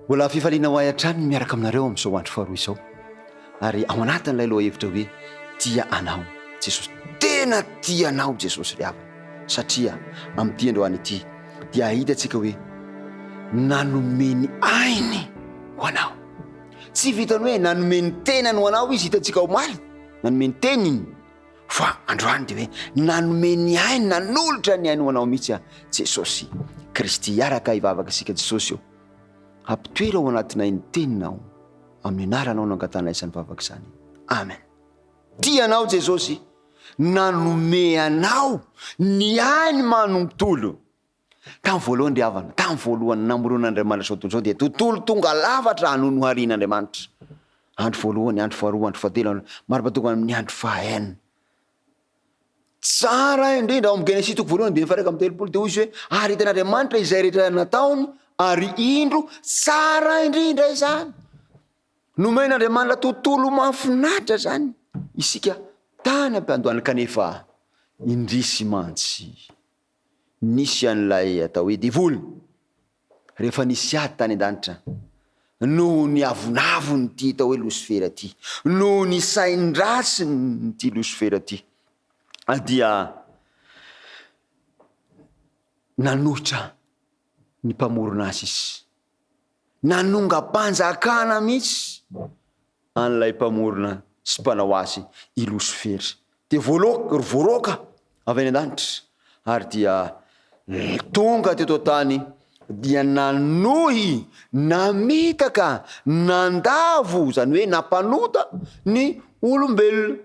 Mbola fifaliana ho ay an-trano miaraka aminareo amin'izao andro faharoa izao, ary ao anatin'ilay lohahevitra hoe tia anao Jesosy, tena tia anao Jesosy ry havana, satria amin'ity androany ity dia hitantsika hoe nanomeny ainy ho anao. Tsy vitany hoe nanomeny tenany ho anao izy, hitantsika ho maly nanomeny teniny, fa androany dia hoe nanomeny ainy, nanolotra ny ainy ho anao mihitsy Jesosy Kristy. Iaraka hivavaka isika Jesosy io, ampitoera ao anatinay ny teninao, amin'ny anaranao nangatana isany vavaka izany, amen. Tianao Jesosy, nanome anao ny ainy manontolo. Tamin'ny voalohany ry havana, tamin'ny voalohany namoron'Andriamanitra zao tontolo zao dia tontolo tonga lafatra hanonoharian'Andriamanitra. Andro voalohany, andro faharoa, andro fahatelo, maro-patonga amin'ny andro fahaenina. Tsara indrindra ao amin'ny Genesis toko voalohany dia faharaiky amby telopolo dia hoy izy hoe ary hitan'Andriamanitra izay rehetra nataony, ary indro tsara indrindra izany. Nomen'Andriamanitra tontolo mahafinaritra zany isika tany ampiandohana, kanefa indrisy mantsy nisy an'ilay atao hoe devoly rehefa nisy ady tany an-danitra, noho ny avonavony ty atao hoe Losifera ty, noho ny sain-drasiny ty Losifera ty, dia nanohitra ny mpamorona azy izy, nanongam-panjakana mihitsy an'ilay mpamorona sy mpanao azy i Losifera. Dia voaroka avy any an-danitra, ary dia tonga teto tany, dia nanohy, namitaka, nandavo, zany hoe nampanota ny olombelona.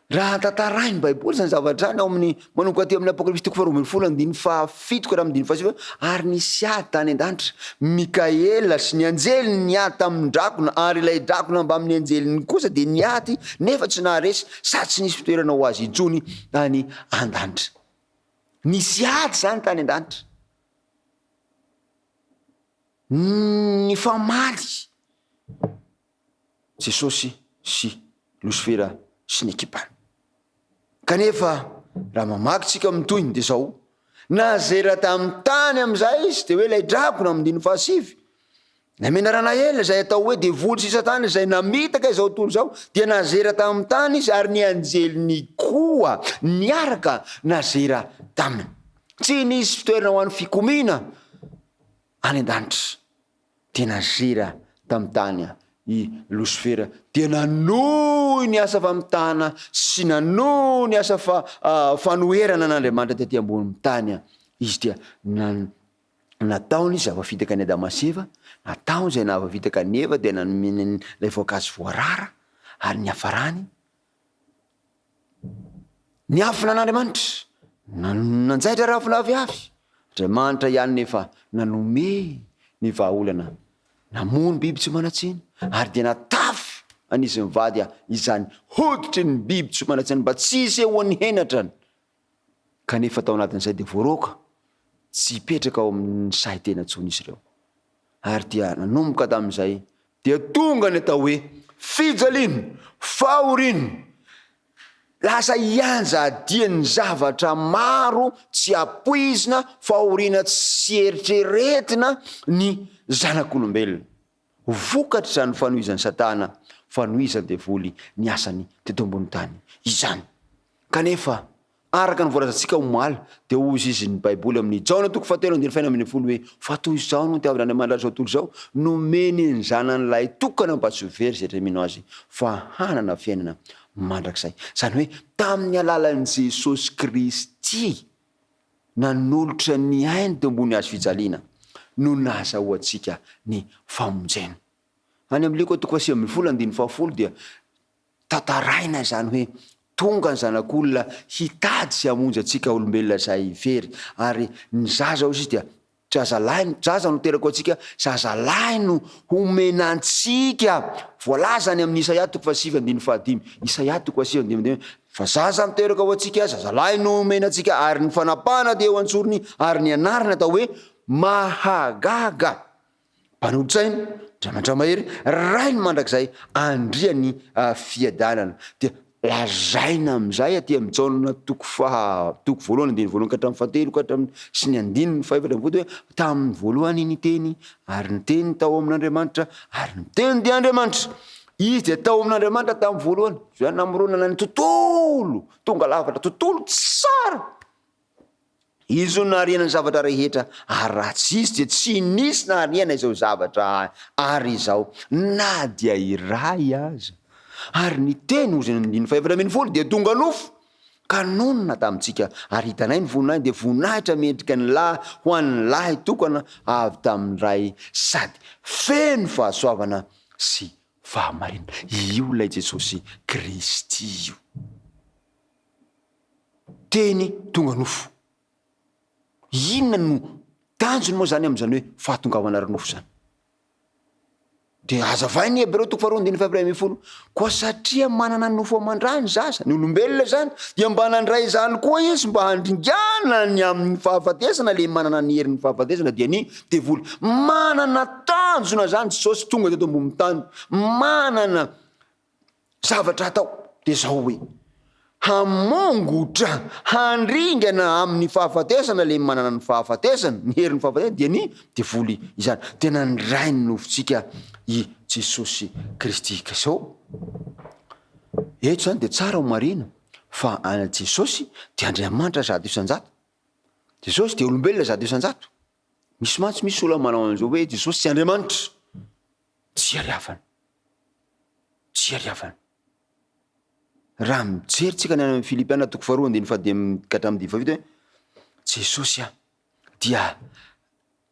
Raha tantarainy Baiboly zany zavatra any ao amin'ny manomboka aty amin'ny Apokalipsy toko faharoa ambin'ny folo andiny fahafito ka raha amin'ny dimy fahasivy, ary nisy ady tany an-danitra Mikaela sy ny anjeliny niady tamin'ny drakona, ary ilay drakona mba amin'ny anjeliny kosa dia niady nefa tsy naharesy sady tsy nisy fitoerana ho azy ijony tany an-danitra. Nisy ady zany tany an-danitra, ny famaly Jesosy sy Losifera sy ny ekipany. Kanefa raha mamakitsika mitohiny dia zao, nazera tamin'ny tany amin'izay izy dia hoe ilay drakona amin'ny dimy fahasivy, namena Ranaela izay atao hoe devoly sy satana izay namitaka izao tontolo izao, dia nazera tamin'ny tany izy, ary ny anjeliny koa niaraka nazera taminy. Tsy nisy fitoerana ho an'ny fikomina any an-danitra, dia nazera tamin'ny tany i Losifera, dia nanohy ny asa famitahana sy nanohy ny asa fanoherana n'Andriamanitra tetỳ ambonin'ny tany. Izy dia nataony izy avavitaka ny Adama sy Eva, nataony izay nahavavitaka ny Eva, dia nanomeny ilay voankazo voarara, ary ny hafarany ny afina n'Andriamanitra, nanjaitra rafina avy Andriamanitra ihany nefa nanome ny vahaolana, namono biby tsy manatsiny, ary dia natafy an'izy mivady izany hoditry ny biby tsy manatsiny mba tsy hisehoan'ny henatrany. Kanefa tao anatin'izay dia voaroka, tsy hipetraka ao amin'ny say tena tsony izy ireo, ary dia nanomboka tamin'izay dia tonga ny atao hoe fijaliana, fahoriana, lasa hianja adian'ny zavatra maro tsy apoizina, fahoriana tsy eritreretina ny zanak'olombelona. Vokatra zany fanohizan'ny satana, fanohizan'ny devoly ny asany teto ambony tany izany. Kanefa araka ny voalazantsika omaly dia hozy izy ny Baiboly amin'ny Jaona toko fahatelo andiny faina amin'ny folo hoe fa toy izao no itiavan'Andriamanitra zao tontolo izao, nomeny ny zanan'ilay tokana mba tsy ho very izay rehetra mino azy, fa hanana fiainana mandrakizay. Zany hoe tamin'ny alalan'i Jesosy Kristy nanolotra ny ainy teo ambony hazo fijaliana no nahazahoantsika ny famonjena. Any amin'ilay koa toko faha 9:10 dia tantaraina zany hoe tonga ny zanak'olona hitady sy hamonjy antsika olombelona izay very, ary ny zaza hozy izy dia zaza no terako antsika, zazalahy no homenantsika. Voalaza any amin'ny Isaia toko 7:5, Isaia toko 7:5, fa zaza miteraka ho antsika, zazalahy no homenantsika, ary ny fanapahana dia eo antsorony, ary ny anarana atao hoe mahagaga. Mpanolotsaina, Andriamanitra mahery, rainy mandrakizay, andriany fiadanana. Dia lazaina am'izay aty am'jaona toko voalohany andiny voalohany ka hatramin'ny fahatelo ka hatramin'ny sy ny andininy faefatra mivody hoe tamin'ny voalohany ny teny ary ny teny tao amin'Andriamanitra ary ny teny dia Andriamanitra. Izy dia tao amin'Andriamanitra tamin'ny voalohany. Zay namoronana ny tontolo tonga lafatra, tontolo tsara. Izy no nahariana ny zavatra rehetra ary raha tsy izy dia tsy nisy nahariana izao zavatra ary izao na dia iray aza. Ary ny teny ozy ny andiny faefatra ambin'ny folo dia tonga nofo ka nonona tamintsika ary hitanay ny voninahiny dia voninahitra mendrika ny lahy ho an'ny lahy tokana avy tamin'ny ray sady feno fahasoavana sy fahamarinana. Io ilay Jesosy Kristy io. Teny tonga nofo. Inona no tanjony moa zany amin'izany hoe fahatongavana ara-nofo zany? Dia azavainy Hebreo toko faharoa andiny faefatra ambin'ny folo. Koa satria manana nofo aman-drany zaza, ny olombelona zany, dia mba nandray zany koa izy mba handringana ny amin'ny fahafatesana le manana ny herin'ny fahafatesana dia ny devoly. Manana tanjona zany Jesosy tonga teto ambony tany. Manana zavatra atao dia zao hoe hamongotra, handringana amin'ny fahafatesana le manana ny fahafatesana, ny herin'ny fahafatesana dia ny devoly izany. Tena ndray ny nofontsika i Jesosy Kristy ka zao. Eto zany dia tsara ho marina fa Jesosy dia Andriamanitra zato isan-jato. Jesosy dia olombelona zato isan-jato. Misy mantsy misy olona manao an'izao hoe Jesosy tsy Andriamanitra. Tsy ariavana. Tsy ariavana. Raha mijerytsika ny any amin'ny Filipiana toko faharoa andiny fadimy ka hatramin'ny dimy fafito hoe Jesosy dia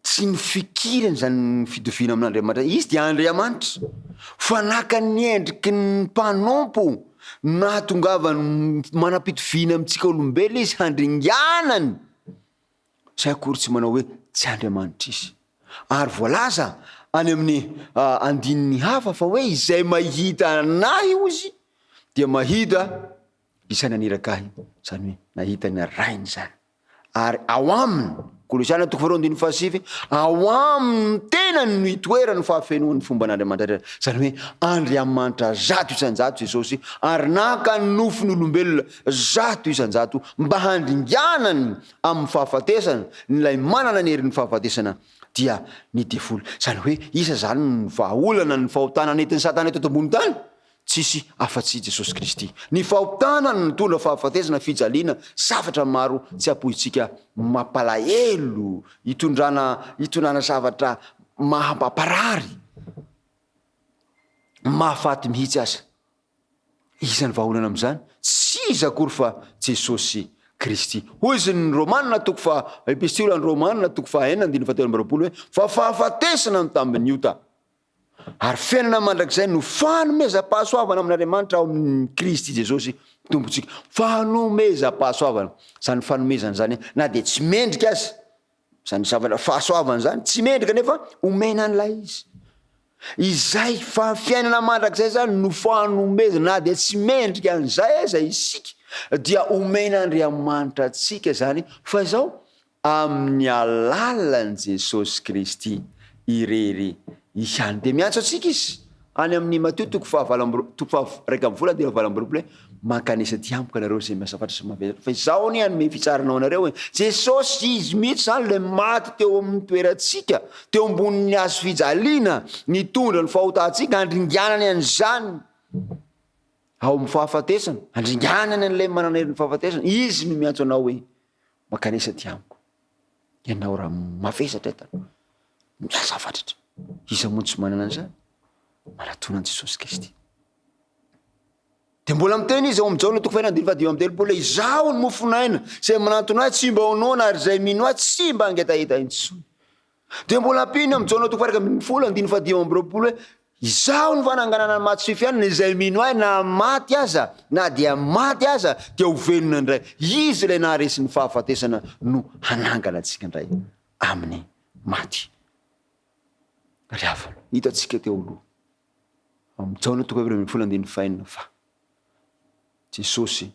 tsy ny fikirany zany ny fitoviana amin'Andriamanitra. Izy dia Andriamanitra fa naka ny endriky ny mpanompo nahatongavany manam-pitoviana amintsika olombelona izy handringanany. Zay akory tsy manao hoe tsy Andriamanitra izy. Ary voalaza any amin'ny andininy hafa fa hoe izay mahita anahy ozy dia mahita isany anirakahy, zany hoe nahita ny rainy zany. Ary ao aminy Kolosiana toko faharoa andiny fahasivy, ao aminy tena no hitoerany fahafenoan'ny fomban'Andriamanitra. Zany hoe Andriamanitra zato isan-jato Jesosy ary naka ny nofony olombelona zato isan-jato mba handringanany amin'ny fahafatesana nylay manana ny herin'ny fahafatesana dia ny devoly. Zany hoe isa zany ny vahaolana ny fahotana nentin'ny Satana eto ambony tany. Tsisy afa-tsy Jesosy Kristy. Ny fahotanany mitondra fahafatesana, fijaliana, zavatra maro tsy apoitsika mampalahelo, hitondrana zavatra mahamparary, mahafaty mihitsy aza. Iza ny vahaolana amin'izany? Tsy iza akory fa Jesosy Kristy. Hoy izy ny Romanina toko epistolany Romanina toko fahaenina andiny fahatelo amby roapolo hoe fa fahafatesana ny tambiny io ta. Ary fiainana mandrakizay no fanomezam-pahasoavana amin'Andriamanitra ao amin'ny Kristy Jesosy tompontsika. Fanomezam-pahasoavana. Zany fanomezana zany na dia tsy mendrika aza. Zany zavatra fahasoavana zany tsy mendrika nefa omena an'ilay izy. Izay fa fiainana mandrakizay zany no fanomezana na dia tsy mendrika an'izay aza isika dia omena Andriamanitra antsika zany fa izao amin'ny alalan'i Jesosy Kristy irery ihany. Dia miantso antsika izy any amin'ny Mateo toko raika amby volana dia valo amby roapolo hoe mankanesa ty amiko anareo zay miasa fatra sy mahaveza. Fa izao ny hanome fitsaranao anareo hoe Jesosy izy mihitsy zany le maty teo amin'ny toerantsika, teo ambonin'ny hazo fijaliana, nitondra ny fahotantsika, handringanany an'izany ao amin'ny fahafatesana, handringanany an'ilay manana herin'ny fahafatesana. Izy no miantso anao hoe mankanesa ty amiko. Ianao raha mavesatra etana, miasa fatratra. Iza moa tsy manana an'izany? Manatonany Jesosy Kristy. Dia mbola miteny izy ao amin'ny Jaona toko fahaenina andiny fadimy amby telopolo hoe izao ny mofonaina izay manantona ahy tsy mba honoana ary izay mino ahy tsy mba hangetaheta intsony. Dia mbola ampiny amin'ny Jaona toko fahaenina ambin'ny folo andiny fadimy amby roapolo hoe izao ny fananganana maty sy fifianana izay mino ahy na maty aza na dia maty aza dia ho velona indray. Izy ilay naharesin'ny fahafatesana no hanangana antsika indray amin'ny maty. Riavana hitantsika teo aloha amin'ny Jaona toko fahaenina ambin'ny folo andiny fahaenina fa Jesosy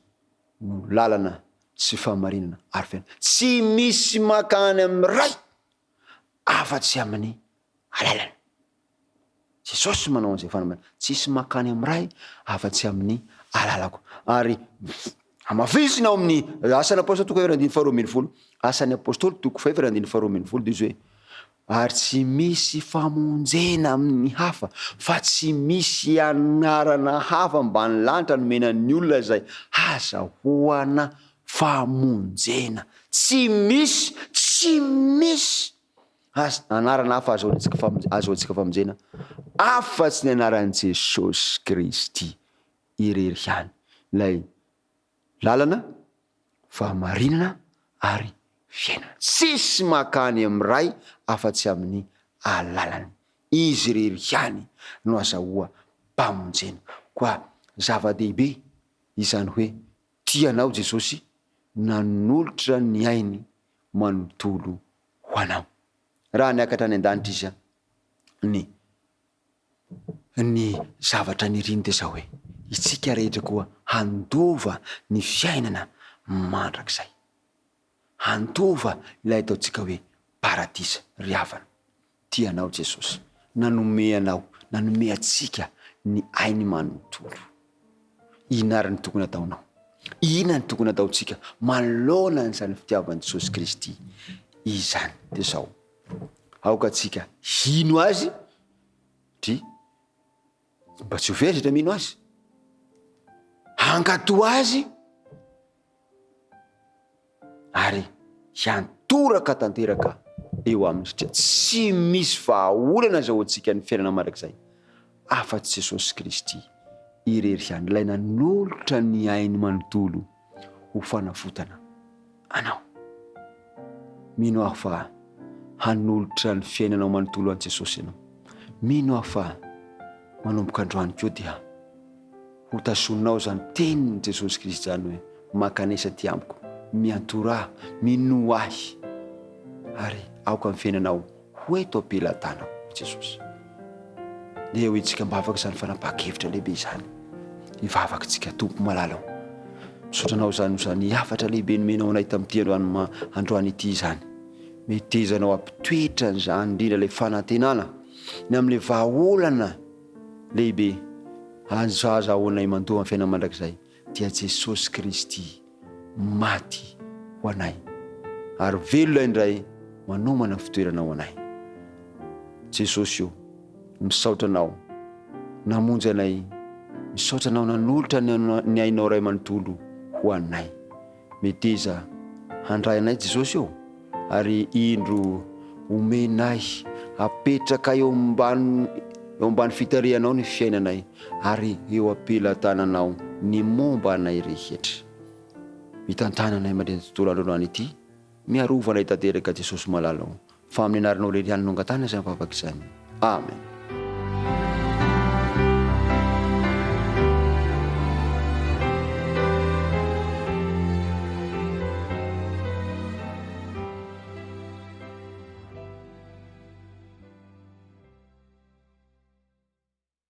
no lalana sy fahamarinana ary fiainana. Tsy misy makany amin'ny ray afa-tsy amin'ny alalany. Jesosy manao an'izay fanamarinana. Tsisy makany amin'ny ray afa-tsy amin'ny alalako. Ary amafisinao amin'ny asan'ny apôstôly toko 2:20, asan'ny apôstôly toko 2:20 de izy hoe ary tsy misy famonjena amin'ny hafa fa tsy misy anarana hafa mbany lanitra nomenan'ny olona zay azahoana famonjena. Tsy misy anarana hafa azahoantsika famonjena afa-tsy ny anaran'i Jesosy Kristy irery ihany, lay lalana fahamarinana ary fiainana. Tsisy makany amiray afa-tsy amin'ny alalany. Izy rery ihany no azahoa mpamonjena. Koa zava-dehibe izany hoe tianao Jesosy, nanolotra ny ainy manontolo ho anao. Raha niakatra any an-danitra izy ny zavatra niriny de zao hoe itsika rehetra koa handova ny fiainana mandrakizay, handova ilay ataontsika hoe paradisa ry havana. Tianao Jesosy, nanome atsika ny ainy manontolo. Inona ny tokony ataonao? Inona ny tokony ataontsika manoloana n'izany fitiavan'i Jesosy Kristy izany? De zao, aoka atsika hino azy ty mba tsy ho very mino azy, hankato azy ary hiantoraka tanteraka eo aminy, satria tsy misy vahaolana azahoantsika ny fiainana mandrakizay afa-tsy Jesosy Kristy irery ihany, ilay nanolotra ny ainy manontolo ho fanafotana anao. Mino aho fa hanolotra ny fiainanao manontolo an Jesosy ianao. Mino aho fa manomboka androany koa dia ho tasonao zany tenin'i Jesosy Kristy zany hoe makanesa ty amiko, miantora, mino ahy, ary aoka amin'ny fiainanao hoeto ampelantanako Jesosy. De eo itsika mbavaka zany fanapaha-kevitra lehibe zany, ivavaka tsika tompo malalao. Misotranao zany hafatra lehibe nomenao anay tamin'ity androany ity zany. Metezanao ampitoetra zany indrindra le fanantenana ny amin'le vahaolana lehibe azahoanay mandoa amin'ny fiainana mandrakizay dia Jesosy Kristy maty ho anay ary velona indray manomana fitoeranao anay. Jesosy io misaotra anao, namonjy anay, misaotra anao, nanolotra ny ainao ray manontolo ho anay. Meteza handray anay Jesosy io ary indro omenay apetraka eo ambany fitarihanao ny fiainanay ary eo ampelantananao ny momba anay rehetra. Mitantananay mandeha tontolo androany ity, miarovanay tanteraka Jesosy malalao. Fa amin'ny anaranao lery ihany no angatana izay mivavaka izany. Amen.